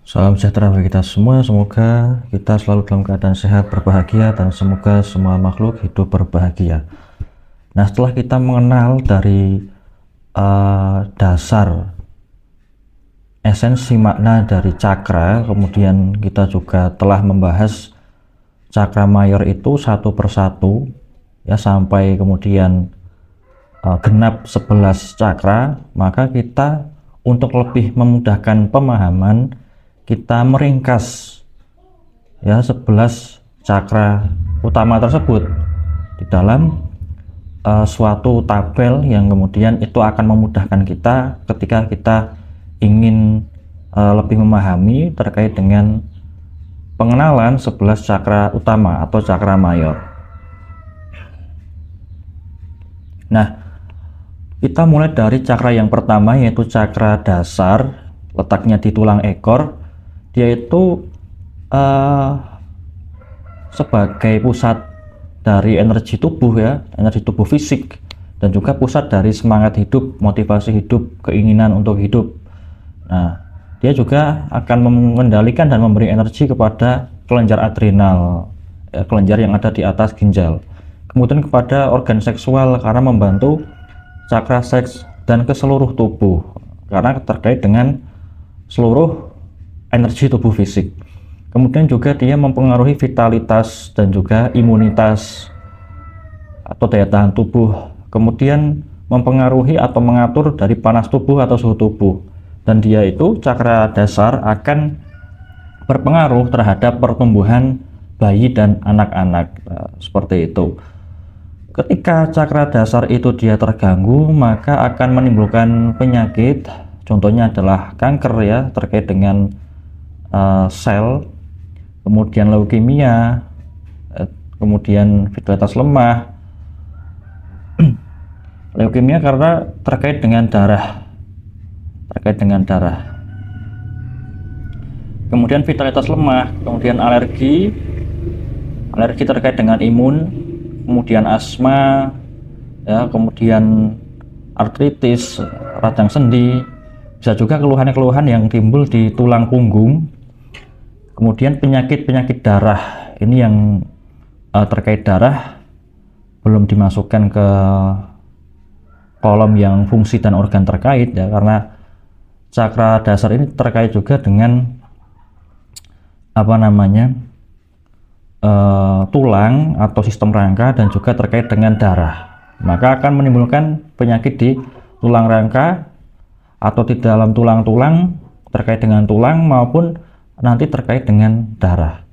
Salam sejahtera bagi kita semua, semoga kita selalu dalam keadaan sehat, berbahagia, dan semoga semua makhluk hidup berbahagia. Nah, setelah kita mengenal dari dasar esensi makna dari cakra, kemudian kita juga telah membahas cakra mayor itu satu persatu, ya, sampai kemudian genap 11 cakra, maka kita untuk lebih memudahkan pemahaman, kita meringkas ya 11 cakra utama tersebut di dalam suatu tabel yang kemudian itu akan memudahkan kita ketika kita ingin lebih memahami terkait dengan pengenalan 11 cakra utama atau cakra mayor. Nah, kita mulai dari cakra yang pertama, yaitu cakra dasar, letaknya di tulang ekor. Dia itu sebagai pusat dari energi tubuh, ya, energi tubuh fisik, dan juga pusat dari semangat hidup, motivasi hidup, keinginan untuk hidup. Nah, dia juga akan mengendalikan dan memberi energi kepada kelenjar adrenal, ya, kelenjar yang ada di atas ginjal. Kemudian kepada organ seksual karena membantu cakra seks dan ke seluruh tubuh karena terkait dengan seluruh energi tubuh fisik. Kemudian juga dia mempengaruhi vitalitas dan juga imunitas atau daya tahan tubuh. Kemudian mempengaruhi atau mengatur dari panas tubuh atau suhu tubuh. Dan dia itu cakra dasar akan berpengaruh terhadap pertumbuhan bayi dan anak-anak. Seperti itu. Ketika cakra dasar itu dia terganggu, maka akan menimbulkan penyakit. Contohnya adalah kanker, ya, terkait dengan sel, kemudian leukemia, kemudian vitalitas lemah. Leukemia karena terkait dengan darah, kemudian vitalitas lemah, kemudian alergi terkait dengan imun, kemudian asma, ya, kemudian artritis, radang sendi, bisa juga keluhan-keluhan yang timbul di tulang punggung. Kemudian penyakit-penyakit darah, ini yang terkait darah belum dimasukkan ke kolom yang fungsi dan organ terkait, ya, karena cakra dasar ini terkait juga dengan tulang atau sistem rangka dan juga terkait dengan darah. Maka akan menimbulkan penyakit di tulang rangka atau di dalam tulang-tulang, terkait dengan tulang maupun nanti terkait dengan darah.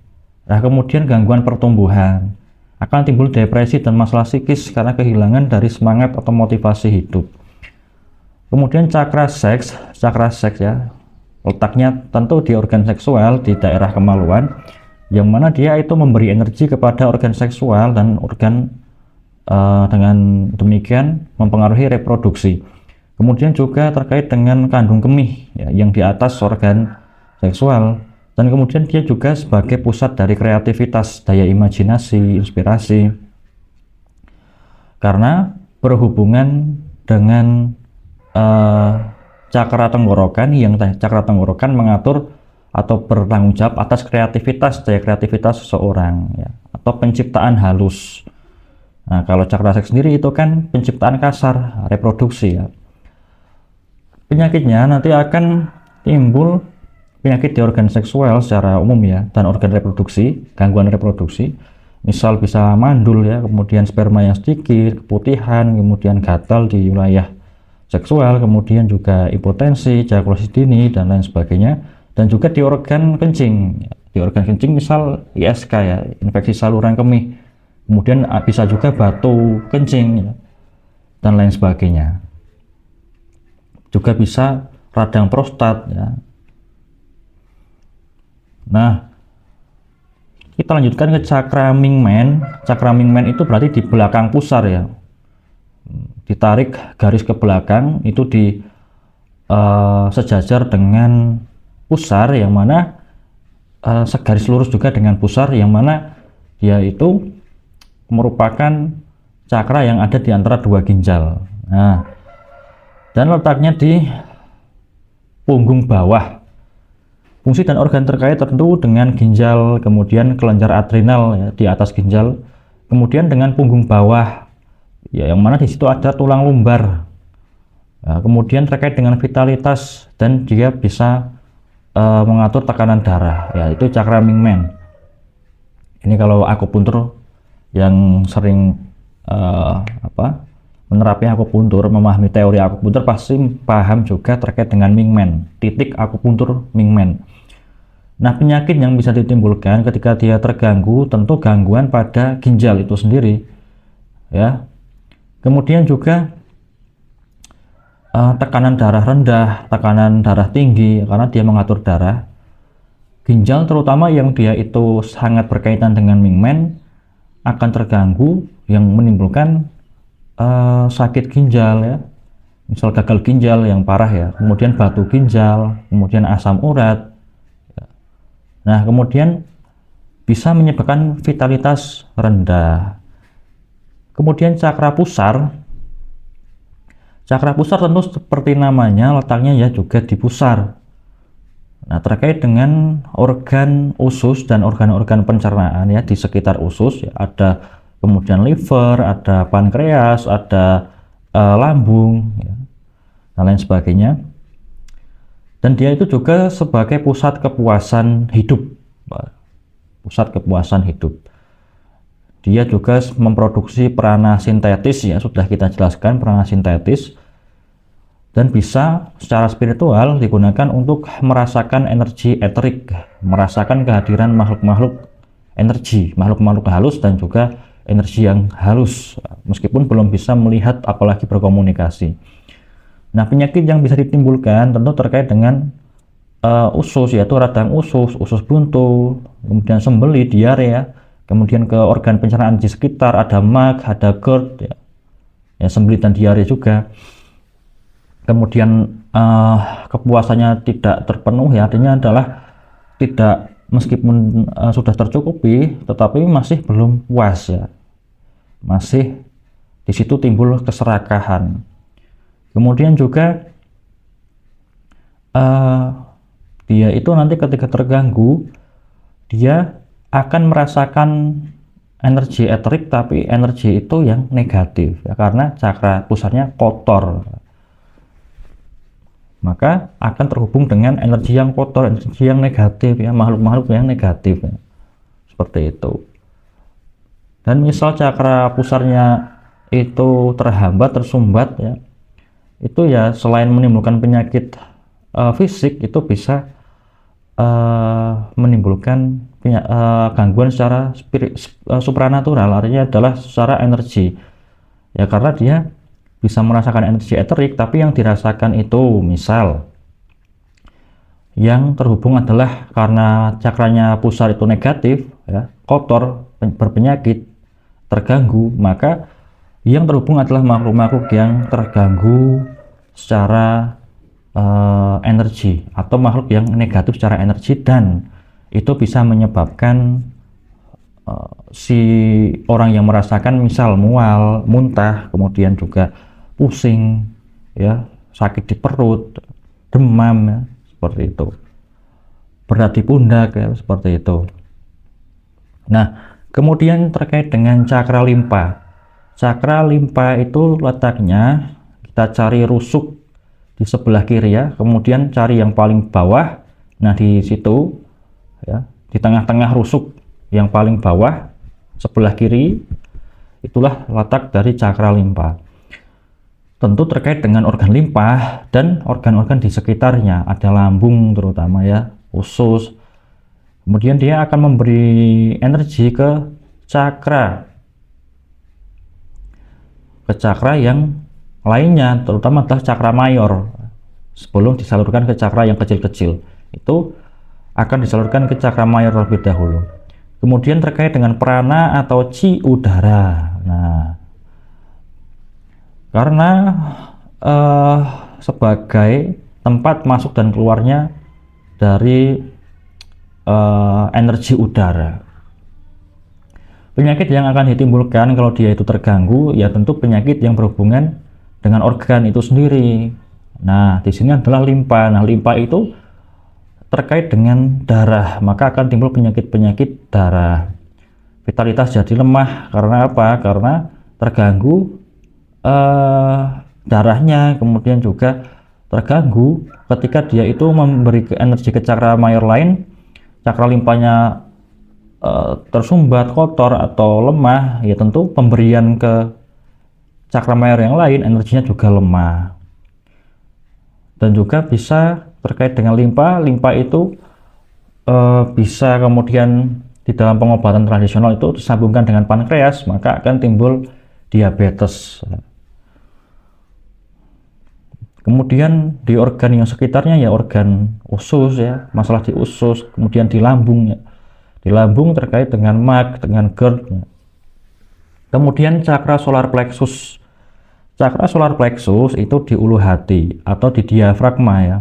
Nah, kemudian gangguan pertumbuhan, akan timbul depresi dan masalah psikis karena kehilangan dari semangat atau motivasi hidup. Kemudian cakra seks, ya, letaknya tentu di organ seksual di daerah kemaluan, yang mana dia itu memberi energi kepada organ seksual dan organ dengan demikian mempengaruhi reproduksi. Kemudian juga terkait dengan kandung kemih, ya, yang di atas organ seksual, dan kemudian dia juga sebagai pusat dari kreativitas, daya imajinasi, inspirasi, karena berhubungan dengan cakra tenggorokan, yang cakra tenggorokan mengatur atau bertanggung jawab atas kreativitas, daya kreativitas seseorang, ya, atau penciptaan halus. Nah, kalau cakra seks sendiri itu kan penciptaan kasar, reproduksi, ya. Penyakitnya nanti akan timbul penyakit di organ seksual secara umum, ya, dan organ reproduksi, gangguan reproduksi, misal bisa mandul, ya, kemudian sperma yang sedikit, keputihan, kemudian gatal di wilayah seksual, kemudian juga impotensi, ejakulasi dini, dan lain sebagainya. Dan juga di organ kencing, misal ISK, ya, infeksi saluran kemih, kemudian bisa juga batu kencing, ya, dan lain sebagainya. Juga bisa radang prostat, ya. Nah, kita lanjutkan ke cakra Mingmen. Cakra Mingmen itu berarti di belakang pusar, ya. Ditarik garis ke belakang itu di sejajar dengan pusar, yang mana segaris lurus juga dengan pusar, yang mana dia itu merupakan cakra yang ada di antara dua ginjal. Nah, dan letaknya di punggung bawah. Fungsi dan organ terkait tentu dengan ginjal, kemudian kelenjar adrenal ya, di atas ginjal, kemudian dengan punggung bawah, ya, yang mana di situ ada tulang lumbar. Nah, kemudian terkait dengan vitalitas dan dia bisa mengatur tekanan darah, ya itu cakra Mingmen. Ini kalau akupuntur yang sering menerapnya akupuntur, memahami teori akupuntur pasti paham juga terkait dengan Mingmen, titik akupuntur Mingmen. Nah, penyakit yang bisa ditimbulkan ketika dia terganggu tentu gangguan pada ginjal itu sendiri, ya. Kemudian juga tekanan darah rendah, tekanan darah tinggi karena dia mengatur darah. Ginjal terutama yang dia itu sangat berkaitan dengan Mingmen akan terganggu yang menimbulkan sakit ginjal ya, misal gagal ginjal yang parah ya, kemudian batu ginjal, kemudian asam urat. Nah, kemudian bisa menyebabkan vitalitas rendah. Kemudian cakra pusar tentu seperti namanya letaknya ya juga di pusar. Nah, terkait dengan organ usus dan organ-organ pencernaan ya di sekitar usus ya, ada kemudian liver, ada pankreas, ada lambung ya, dan lain sebagainya. Dan dia itu juga sebagai pusat kepuasan hidup. Pusat kepuasan hidup. Dia juga memproduksi prana sintetis ya, sudah kita jelaskan prana sintetis. Dan bisa secara spiritual digunakan untuk merasakan energi eterik, merasakan kehadiran makhluk-makhluk energi, makhluk-makhluk halus dan juga energi yang halus, meskipun belum bisa melihat apalagi berkomunikasi. Nah, penyakit yang bisa ditimbulkan tentu terkait dengan usus, yaitu radang usus, usus buntu, kemudian sembeli, diare, kemudian ke organ pencernaan di sekitar, ada mag, ada GERD, ya sembeli dan diare juga. Kemudian kepuasannya tidak terpenuhi, artinya adalah tidak, meskipun sudah tercukupi, tetapi masih belum puas ya, masih di situ timbul keserakahan. Kemudian juga dia itu nanti ketika terganggu, dia akan merasakan energi eterik, tapi energi itu yang negatif ya, karena cakra pusarnya kotor, maka akan terhubung dengan energi yang kotor, energi yang negatif ya, makhluk-makhluk yang negatif ya. Seperti itu. Dan misal cakra pusarnya itu terhambat, tersumbat ya, itu ya selain menimbulkan penyakit fisik, itu bisa menimbulkan gangguan secara supranatural, artinya adalah secara energi ya, karena dia bisa merasakan energi eterik, tapi yang dirasakan itu misal yang terhubung adalah karena cakranya pusar itu negatif ya, kotor, berpenyakit, terganggu, maka yang terhubung adalah makhluk-makhluk yang terganggu secara energi, atau makhluk yang negatif secara energi, dan itu bisa menyebabkan si orang yang merasakan misal mual, muntah, kemudian juga pusing ya, sakit di perut, demam ya, seperti itu, berat di pundak ya, seperti itu. Nah, kemudian terkait dengan cakra limpa. Cakra limpa itu letaknya, kita cari rusuk di sebelah kiri ya, kemudian cari yang paling bawah. Nah, di situ ya, di tengah-tengah rusuk yang paling bawah sebelah kiri, itulah letak dari cakra limpa. Tentu terkait dengan organ limpa dan organ-organ di sekitarnya, ada lambung terutama ya, usus. Kemudian dia akan memberi energi ke cakra yang lainnya, terutama adalah cakra mayor, sebelum disalurkan ke cakra yang kecil-kecil. Itu akan disalurkan ke cakra mayor terlebih dahulu. Kemudian terkait dengan prana atau chi udara. Nah, karena sebagai tempat masuk dan keluarnya dari energi udara, penyakit yang akan ditimbulkan kalau dia itu terganggu ya tentu penyakit yang berhubungan dengan organ itu sendiri. Nah, di sini adalah limpa. Nah, limpa itu terkait dengan darah, maka akan timbul penyakit-penyakit darah. Vitalitas jadi lemah karena apa? Karena terganggu darahnya, kemudian juga terganggu ketika dia itu memberi energi ke cakra mayor lain, cakra limpanya tersumbat, kotor atau lemah, ya tentu pemberian ke cakra mayor yang lain energinya juga lemah. Dan juga bisa terkait dengan limpa itu bisa kemudian di dalam pengobatan tradisional itu disambungkan dengan pankreas, maka akan timbul diabetes. Kemudian di organ yang sekitarnya ya organ usus ya, masalah di usus, kemudian di lambung ya. Di lambung terkait dengan mag, dengan GERD. Ya. Kemudian cakra solar plexus. Cakra solar plexus itu di ulu hati atau di diafragma ya.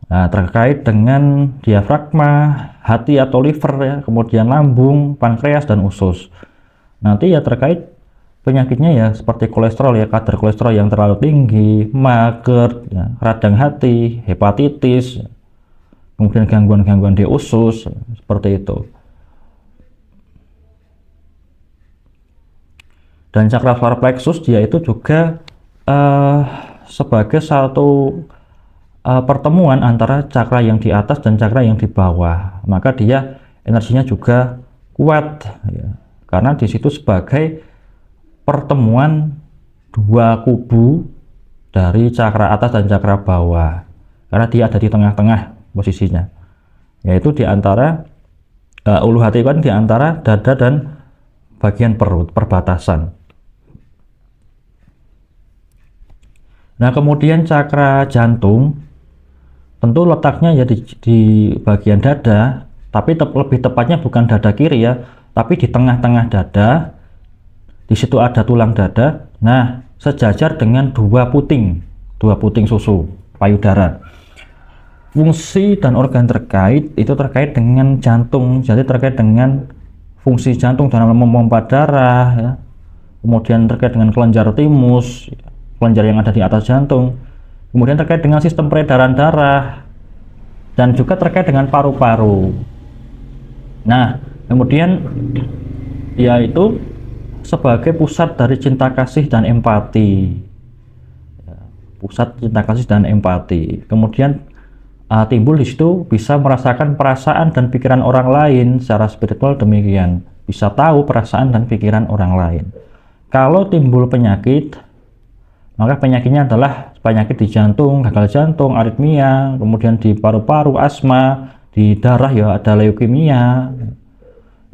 Nah, terkait dengan diafragma, hati atau liver ya, kemudian lambung, pankreas dan usus. Nanti ya terkait penyakitnya ya seperti kolesterol ya, kadar kolesterol yang terlalu tinggi, GERD, ya, radang hati, hepatitis, ya. Kemudian gangguan-gangguan di usus, ya, seperti itu. Dan cakra solar plexus dia itu juga sebagai satu pertemuan antara cakra yang di atas dan cakra yang di bawah, maka dia energinya juga kuat ya. Karena di situ sebagai pertemuan dua kubu dari cakra atas dan cakra bawah, karena dia ada di tengah-tengah posisinya, yaitu di antara ulu hati kan di antara dada dan bagian perut, perbatasan. Nah, kemudian cakra jantung tentu letaknya ya di bagian dada, tapi lebih tepatnya bukan dada kiri ya, tapi di tengah-tengah dada. Di situ ada tulang dada. Nah, sejajar dengan dua puting susu payudara. Fungsi dan organ terkait itu terkait dengan jantung, jadi terkait dengan fungsi jantung dalam memompa darah ya. Kemudian terkait dengan kelenjar timus, kelenjar yang ada di atas jantung. Kemudian terkait dengan sistem peredaran darah dan juga terkait dengan paru-paru. Nah, kemudian yaitu sebagai pusat dari cinta kasih dan empati. Pusat cinta kasih dan empati. Kemudian timbul di situ bisa merasakan perasaan dan pikiran orang lain secara spiritual demikian. Bisa tahu perasaan dan pikiran orang lain. Kalau timbul penyakit, maka penyakitnya adalah penyakit di jantung, gagal jantung, aritmia, kemudian di paru-paru, asma, di darah ya ada leukemia,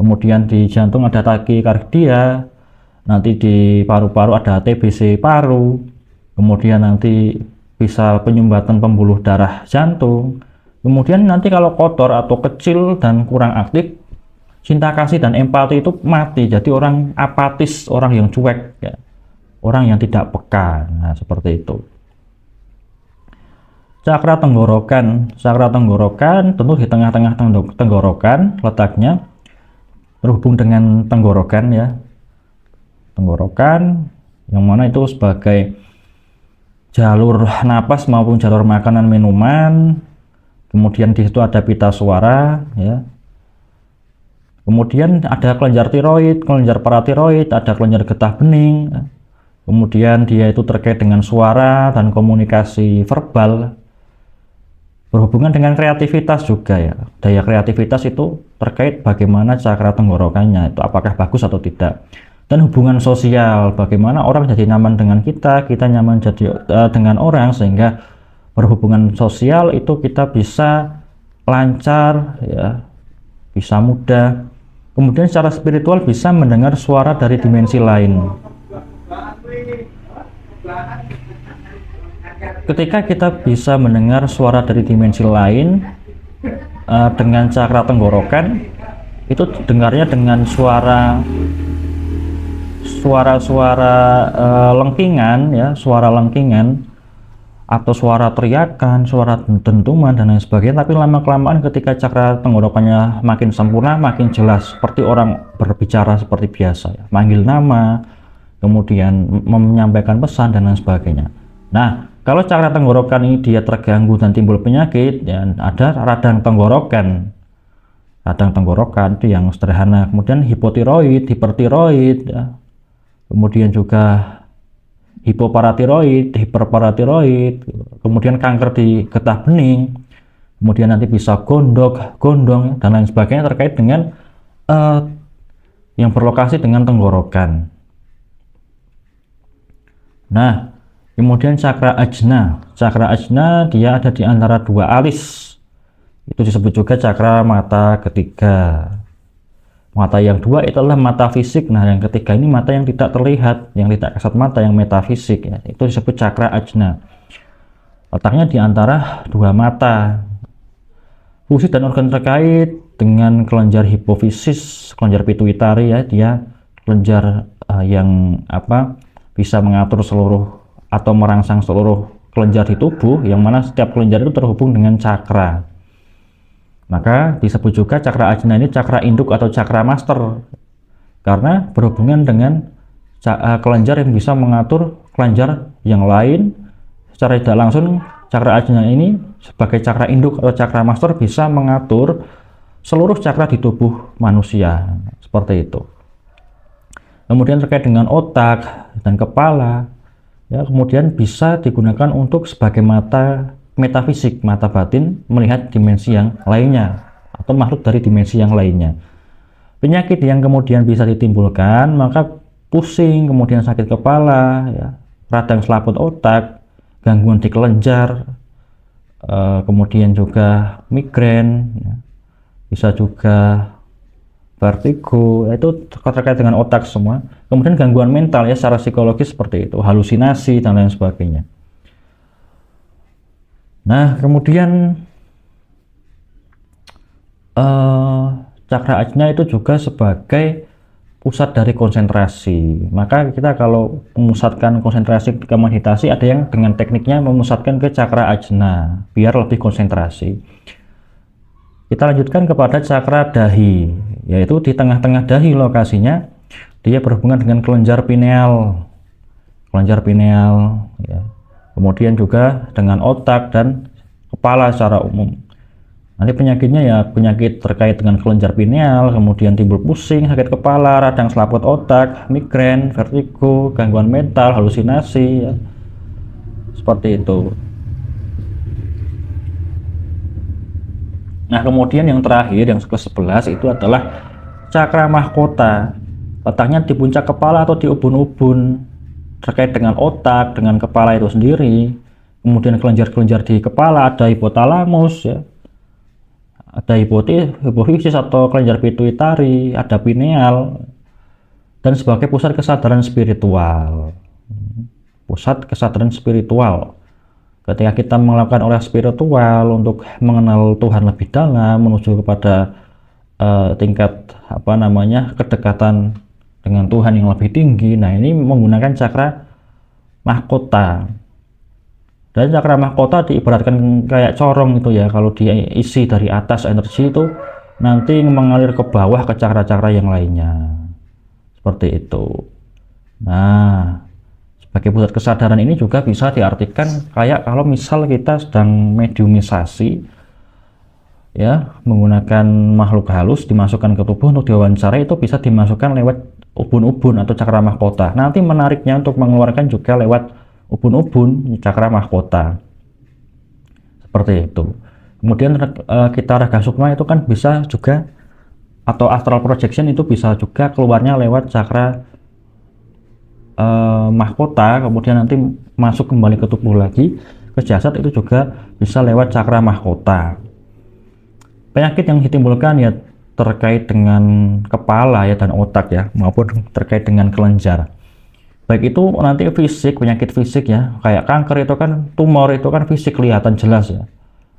kemudian di jantung ada takikardia, nanti di paru-paru ada TBC paru, kemudian nanti bisa penyumbatan pembuluh darah jantung, kemudian nanti kalau kotor atau kecil dan kurang aktif, cinta kasih dan empati itu mati, jadi orang apatis, orang yang cuek ya. Orang yang tidak peka, nah seperti itu. Cakra tenggorokan tentu di tengah-tengah tenggorokan letaknya, berhubung dengan tenggorokan ya. Tenggorokan yang mana itu sebagai jalur napas maupun jalur makanan minuman. Kemudian di situ ada pita suara ya. Kemudian ada kelenjar tiroid, kelenjar paratiroid, ada kelenjar getah bening ya. Kemudian dia itu terkait dengan suara dan komunikasi verbal, berhubungan dengan kreativitas juga ya. Daya kreativitas itu terkait bagaimana cakra tenggorokannya itu apakah bagus atau tidak. Dan hubungan sosial, bagaimana orang jadi nyaman dengan kita nyaman jadi dengan orang, sehingga berhubungan sosial itu kita bisa lancar ya, bisa mudah. Kemudian secara spiritual bisa mendengar suara dari dimensi lain. Ketika kita bisa mendengar suara dari dimensi lain dengan cakra tenggorokan, itu dengarnya dengan suara lengkingan ya, suara lengkingan atau suara teriakan, suara dentuman dan lain sebagainya. Tapi lama-kelamaan ketika cakra tenggorokannya makin sempurna, makin jelas, seperti orang berbicara seperti biasa ya, manggil nama, kemudian menyampaikan pesan dan lain sebagainya. Nah, Kalau cakra tenggorokan ini dia terganggu dan timbul penyakit, dan ada radang tenggorokan. Radang tenggorokan itu yang sederhana. Kemudian hipotiroid, hipertiroid, ya. Kemudian juga hipoparatiroid, hiperparatiroid, kemudian kanker di getah bening, kemudian nanti bisa gondok, gondong, dan lain sebagainya terkait dengan yang berlokasi dengan tenggorokan. Nah, kemudian cakra ajna. Cakra ajna dia ada di antara dua alis. Itu disebut juga cakra mata ketiga. Mata yang dua itu adalah mata fisik. Nah, yang ketiga ini mata yang tidak terlihat, yang tidak kasat mata, yang metafisik ya. Itu disebut cakra ajna. Letaknya di antara dua mata. Fungsi dan organ terkait dengan kelenjar hipofisis, kelenjar pituitari ya, dia kelenjar yang bisa mengatur seluruh atau merangsang seluruh kelenjar di tubuh, yang mana setiap kelenjar itu terhubung dengan cakra. Maka disebut juga cakra ajna ini cakra induk atau cakra master, karena berhubungan dengan kelenjar yang bisa mengatur kelenjar yang lain. Secara tidak langsung cakra ajna ini sebagai cakra induk atau cakra master bisa mengatur seluruh cakra di tubuh manusia, seperti itu. Kemudian terkait dengan otak dan kepala, ya, kemudian bisa digunakan untuk sebagai mata metafisik, mata batin, melihat dimensi yang lainnya atau makhluk dari dimensi yang lainnya. Penyakit yang kemudian bisa ditimbulkan, maka pusing, kemudian sakit kepala, ya, radang selaput otak, gangguan di kelenjar, kemudian juga migrain, ya, bisa juga vertigo, itu terkait dengan otak semua. Kemudian gangguan mental ya, secara psikologis seperti itu, halusinasi dan lain sebagainya. Nah, kemudian cakra ajna itu juga sebagai pusat dari konsentrasi. Maka kita kalau memusatkan konsentrasi ke meditasi, ada yang dengan tekniknya memusatkan ke cakra ajna biar lebih konsentrasi. Kita lanjutkan kepada cakra dahi, yaitu di tengah-tengah dahi lokasinya. Dia berhubungan dengan kelenjar pineal, ya. Kemudian juga dengan otak dan kepala secara umum. Nanti penyakitnya ya penyakit terkait dengan kelenjar pineal, kemudian timbul pusing, sakit kepala, radang selaput otak, migrain, vertigo, gangguan mental, halusinasi, ya. Seperti itu. Nah, kemudian yang terakhir, yang ke-11 itu adalah cakra mahkota. Letaknya di puncak kepala atau di ubun-ubun, terkait dengan otak, dengan kepala itu sendiri. Kemudian kelenjar-kelenjar di kepala, ada hipotalamus, ya, ada hipofisis atau kelenjar pituitari, ada pineal, dan sebagai pusat kesadaran spiritual. Pusat kesadaran spiritual. Ketika kita melakukan olah spiritual untuk mengenal Tuhan lebih dalam, menuju kepada tingkat kedekatan dengan Tuhan yang lebih tinggi. Nah, ini menggunakan cakra mahkota. Dan cakra mahkota diibaratkan kayak corong itu ya, kalau diisi dari atas energi itu nanti mengalir ke bawah ke cakra-cakra yang lainnya. Seperti itu. Nah, sebagai pusat kesadaran ini juga bisa diartikan kayak kalau misal kita sedang mediumisasi, ya, menggunakan makhluk halus dimasukkan ke tubuh untuk diwawancara, itu bisa dimasukkan lewat ubun-ubun atau cakra mahkota. Nanti menariknya untuk mengeluarkan juga lewat ubun-ubun cakra mahkota. Seperti itu. Kemudian kita raga sukma itu kan bisa juga, atau astral projection itu bisa juga keluarnya lewat cakra mahkota, kemudian nanti masuk kembali ke tubuh lagi, ke jasad, itu juga bisa lewat cakra mahkota. Penyakit yang ditimbulkan ya terkait dengan kepala ya dan otak ya, maupun terkait dengan kelenjar. Baik itu nanti fisik, penyakit fisik ya, kayak kanker itu kan, tumor itu kan fisik kelihatan jelas ya,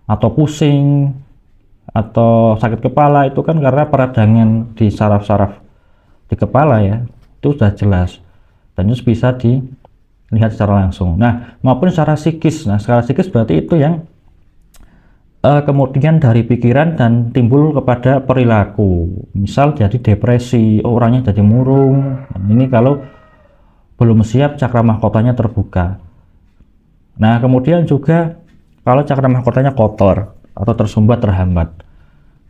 atau pusing atau sakit kepala itu kan karena peradangan di saraf-saraf di kepala ya, itu sudah jelas. Dan itu bisa dilihat secara langsung. Nah, maupun secara psikis. Nah, secara psikis berarti itu yang kemudian dari pikiran dan timbul kepada perilaku. Misal jadi depresi, orangnya jadi murung. Nah, ini kalau belum siap cakra mahkotanya terbuka. Nah, kemudian juga kalau cakra mahkotanya kotor atau tersumbat, terhambat,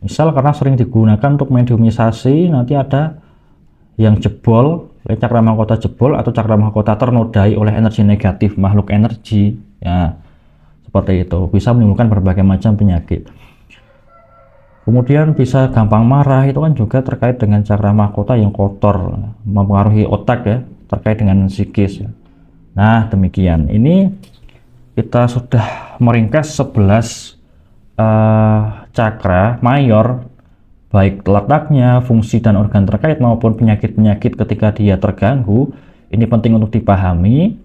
misal karena sering digunakan untuk mediumisasi, nanti ada yang jebol, cakra mahkota jebol atau cakra mahkota ternodai oleh energi negatif, makhluk energi, ya seperti itu, bisa menimbulkan berbagai macam penyakit. Kemudian bisa gampang marah, itu kan juga terkait dengan cakra mahkota yang kotor, mempengaruhi otak ya, terkait dengan psikis. Nah, demikian. Ini kita sudah meringkas 11 cakra mayor, baik letaknya, fungsi dan organ terkait maupun penyakit-penyakit ketika dia terganggu. Ini penting untuk dipahami.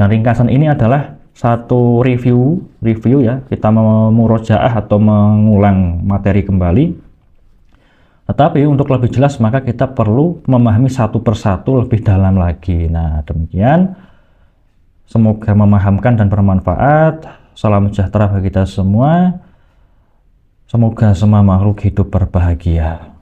Dan ringkasan ini adalah satu review ya, kita memurojaah atau mengulang materi kembali. Tetapi untuk lebih jelas maka kita perlu memahami satu persatu lebih dalam lagi. Nah, demikian. Semoga memahamkan dan bermanfaat. Salam sejahtera bagi kita semua. Semoga semua makhluk hidup berbahagia.